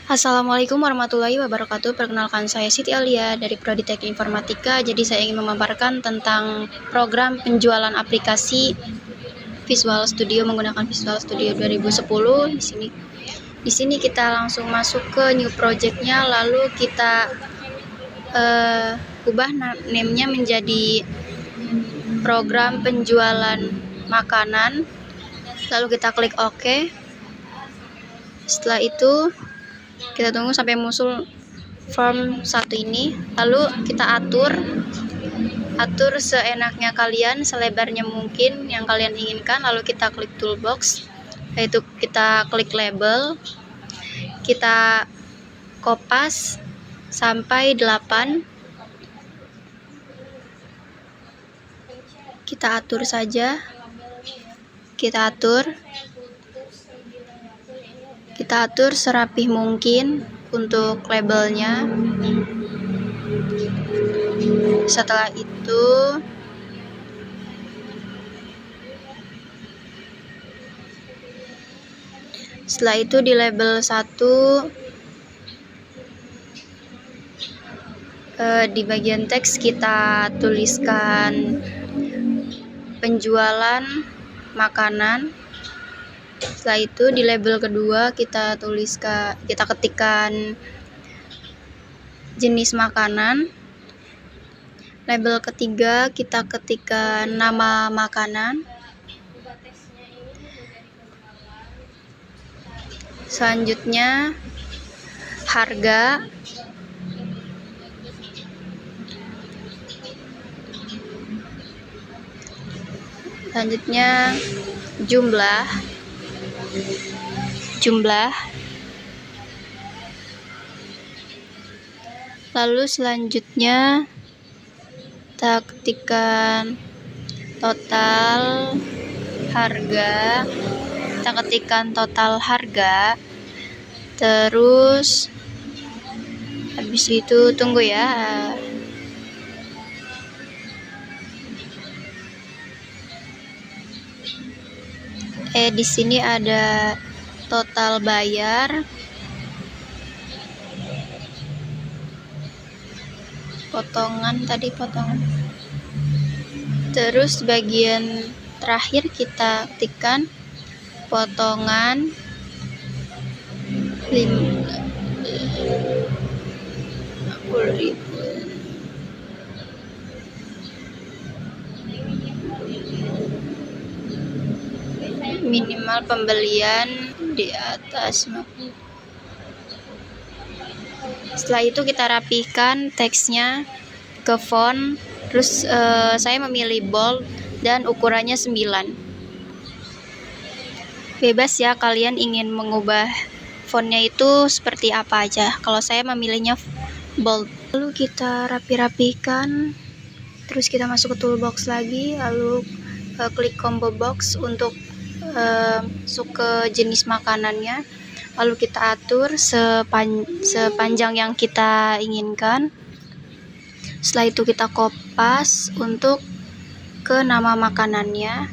Assalamualaikum warahmatullahi wabarakatuh. Perkenalkan, saya Siti Alia dari Prodi Teknik Informatika. Jadi saya ingin memaparkan tentang program penjualan aplikasi Visual Studio menggunakan Visual Studio 2010. Di sini kita langsung masuk ke new project-nya, lalu kita ubah name-nya menjadi program penjualan makanan. Lalu kita klik OK. Setelah itu kita tunggu sampai muncul form 1 ini, lalu kita atur seenaknya kalian, selebarnya mungkin yang kalian inginkan. Lalu kita klik toolbox, yaitu kita klik label, kita kopas sampai 8, kita atur saja, kita atur serapih mungkin untuk labelnya. Setelah itu di label 1 di bagian teks kita tuliskan penjualan makanan. Setelah itu di label kedua kita ketikkan jenis makanan. Label ketiga kita ketikkan nama makanan. Selanjutnya harga. Selanjutnya jumlah. Lalu selanjutnya kita ketikkan total harga. Terus habis itu tunggu ya. Di sini ada total bayar, potongan. Terus bagian terakhir kita ketikkan potongan 50.000. Minimal pembelian di atas 50. Setelah itu kita rapihkan teksnya ke font. Terus saya memilih bold dan ukurannya 9. Bebas ya, kalian ingin mengubah fontnya itu seperti apa aja. Kalau saya memilihnya bold. Lalu kita rapi-rapikan. Terus kita masuk ke toolbox lagi, lalu klik combo box untuk masuk ke jenis makanannya. Lalu kita atur sepanjang yang kita inginkan. Setelah itu kita kopas untuk ke nama makanannya.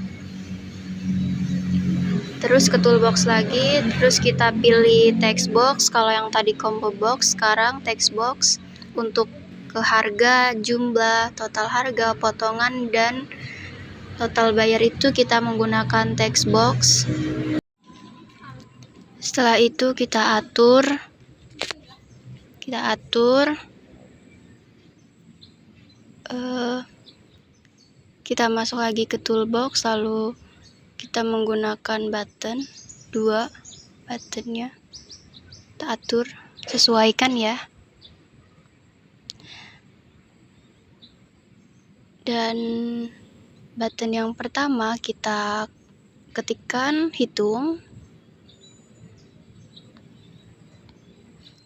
Terus ke toolbox lagi, terus kita pilih text box. Kalau yang tadi combo box, sekarang text box. Untuk ke harga, jumlah, total harga, potongan, dan total bayar itu kita menggunakan text box. Setelah itu kita atur kita masuk lagi ke toolbox, lalu kita menggunakan button 2, buttonnya kita atur, sesuaikan ya. Dan button yang pertama kita ketikkan hitung.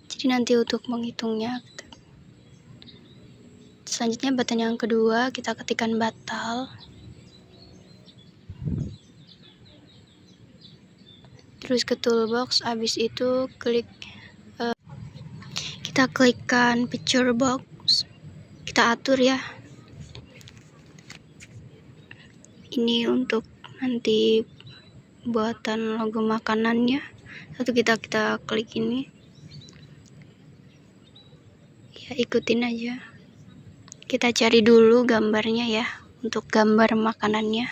Jadi nanti untuk menghitungnya. Selanjutnya button yang kedua kita ketikkan batal. Terus ke toolbox, habis itu kita klikkan picture box. Kita atur ya. Ini untuk nanti buatan logo makanannya. Kita klik ini. Ya ikutin aja. Kita cari dulu gambarnya ya, untuk gambar makanannya.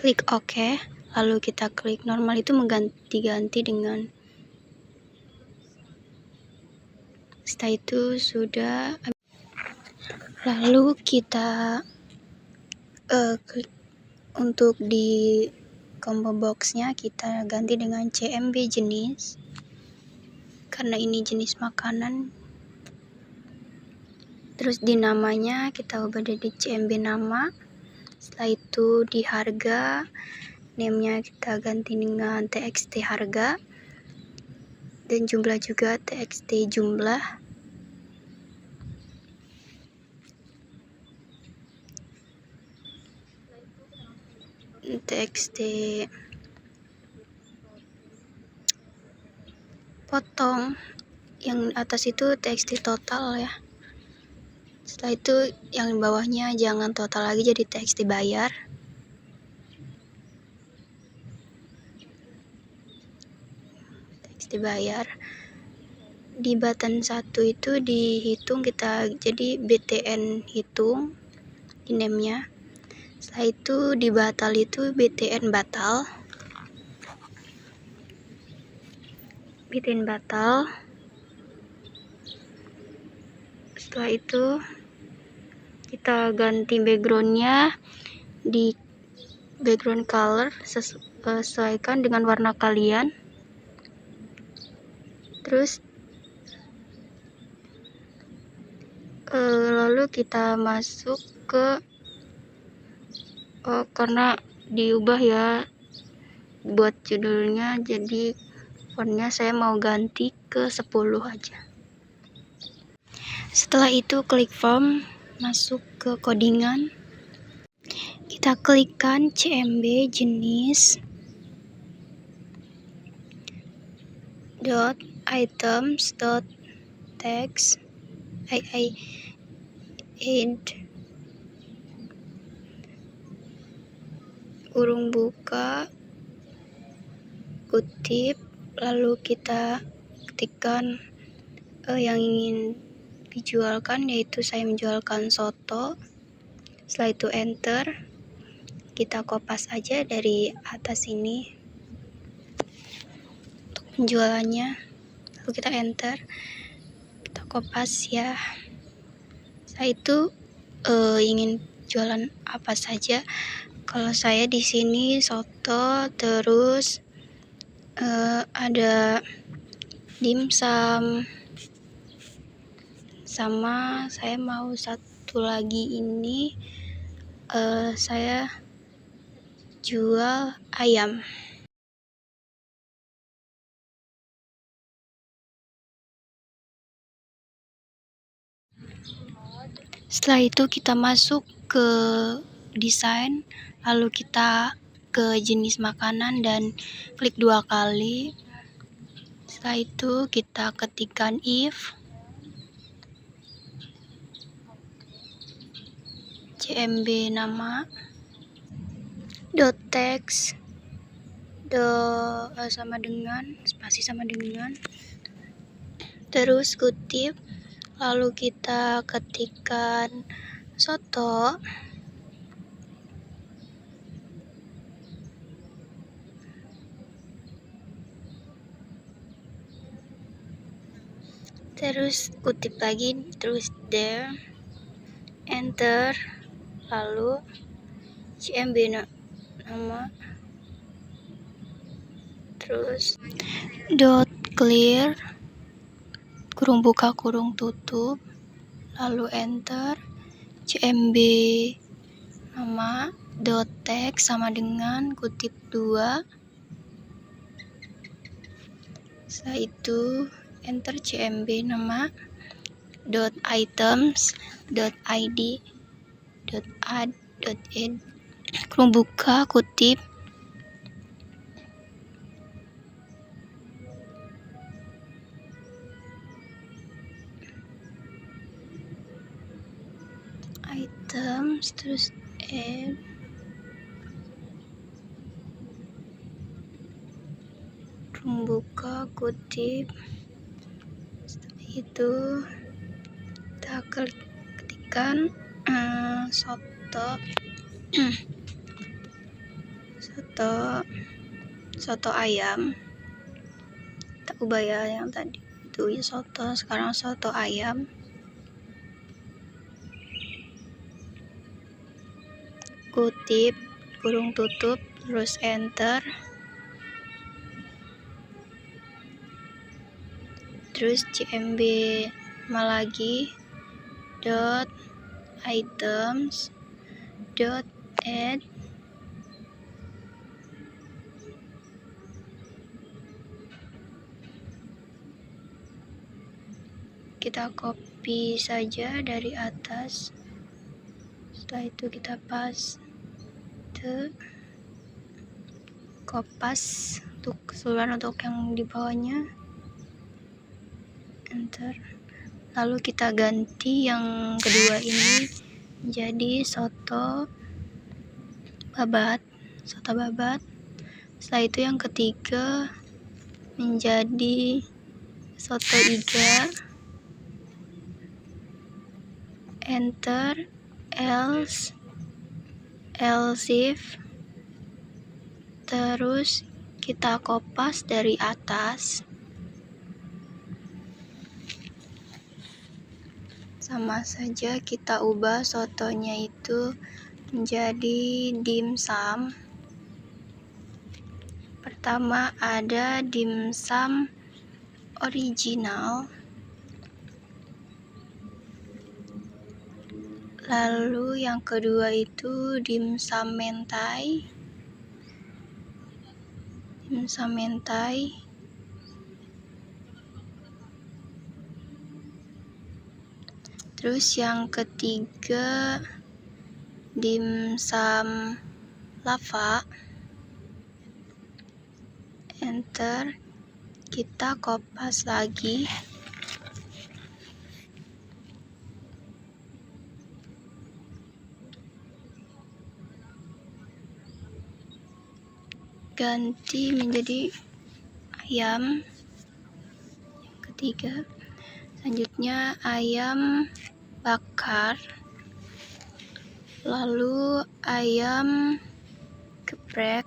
Klik OK, lalu kita klik normal, itu mengganti-ganti dengan. Setelah itu sudah, lalu kita klik untuk di combo boxnya, kita ganti dengan CMB jenis, karena ini jenis makanan. Terus di namanya kita ubah jadi CMB nama. Setelah itu di harga, name-nya kita ganti dengan TXT harga, dan jumlah juga TXT jumlah. TXT potong, yang atas itu TXT total ya. Setelah itu yang bawahnya jangan total lagi, jadi TXT bayar. TXT bayar. Di button 1 itu dihitung, kita jadi BTN hitung di name-nya. Setelah itu di batal itu BTN batal. BTN batal. Setelah itu kita ganti backgroundnya, di background color sesuaikan dengan warna kalian. Terus lalu kita masuk ke karena diubah ya buat judulnya, jadi fontnya saya mau ganti ke 10 aja. Setelah itu klik form, masuk ke codingan, kita klikkan CMB jenis .items .text add kurung buka kutip, lalu kita ketikkan yang ingin dijualkan, yaitu saya menjualkan soto. Setelah itu enter, kita kopas aja dari atas ini untuk penjualannya, lalu kita enter, kita kopas ya. Setelah itu ingin jualan apa saja. Kalau saya di sini soto, terus ada dimsum, sama saya mau satu lagi ini, saya jual ayam. Setelah itu kita masuk ke desain, lalu kita ke jenis makanan dan klik 2 kali. Setelah itu kita ketikkan if CMB nama .text sama dengan spasi sama dengan, terus kutip, lalu kita ketikkan soto, terus kutip lagi, terus there, enter, lalu CMB nama, terus .clear kurung buka kurung tutup, lalu enter, CMB nama .text sama dengan kutip 2. Setelah itu enter CMB nama .items .id .add kurung buka kutip items, terus add kurung buka, kutip. Setelah itu kita ketikkan soto soto ayam. Tak ubah ya, yang tadi itu ya soto, sekarang soto ayam. Kutip, kurung tutup, terus enter. Terus cmb malagi dot items dot add kita copy saja dari atas. Setelah itu kita paste, kopas untuk keseluruhan, untuk yang di bawahnya, enter. Lalu kita ganti yang kedua ini menjadi soto babat. Setelah itu yang ketiga menjadi soto iga, enter. Else if, terus kita kopas dari atas. Sama saja kita ubah sotonya itu menjadi dimsum. Pertama ada dimsum original, lalu yang kedua itu dimsum mentai. Terus yang ketiga dimsum lava, enter. Kita kopas lagi. Ganti menjadi ayam yang ketiga. Selanjutnya ayam bakar, lalu ayam geprek,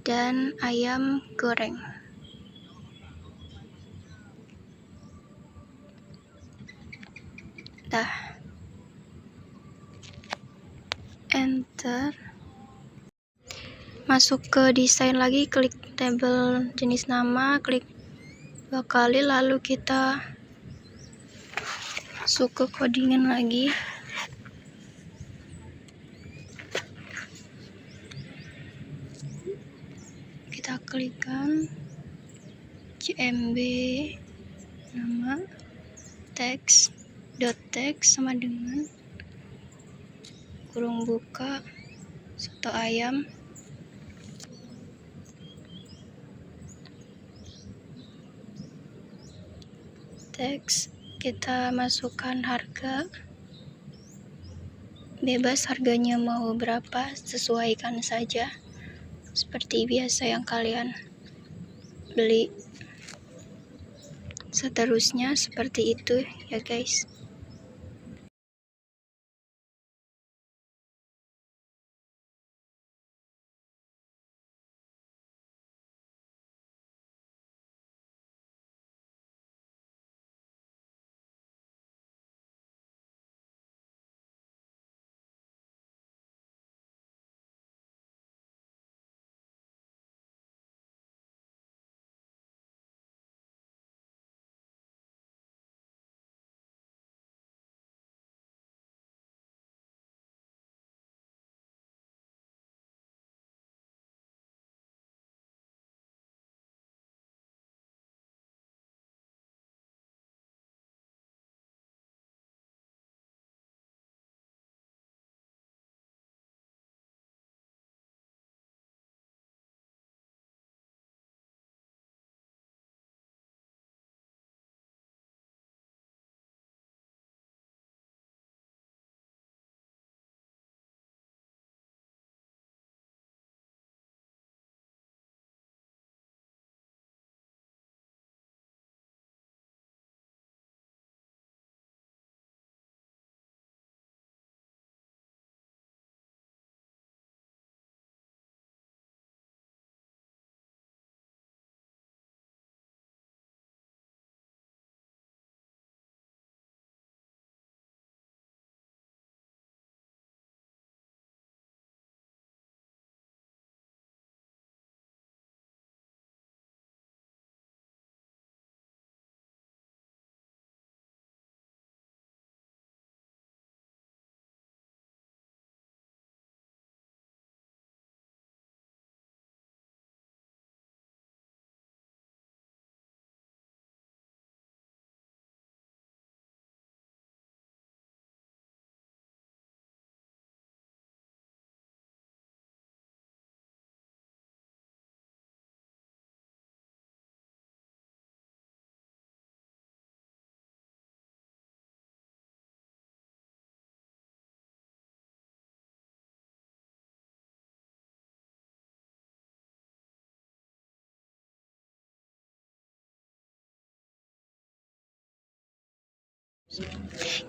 dan ayam goreng. Enter. Masuk ke desain lagi, klik tabel jenis nama, klik 2 kali, lalu kita masuk ke codingan lagi. Kita klikkan cmb nama text sama dengan kurung buka soto ayam, teks. Kita masukkan harga, bebas harganya mau berapa, sesuaikan saja seperti biasa yang kalian beli. Seterusnya seperti itu ya guys.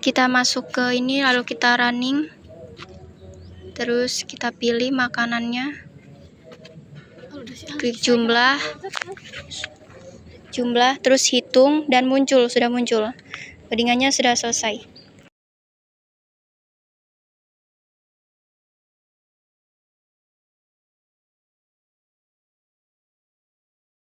Kita masuk ke ini, lalu kita running. Terus kita pilih makanannya. Klik jumlah, terus hitung dan muncul, sudah muncul. Codingannya sudah selesai.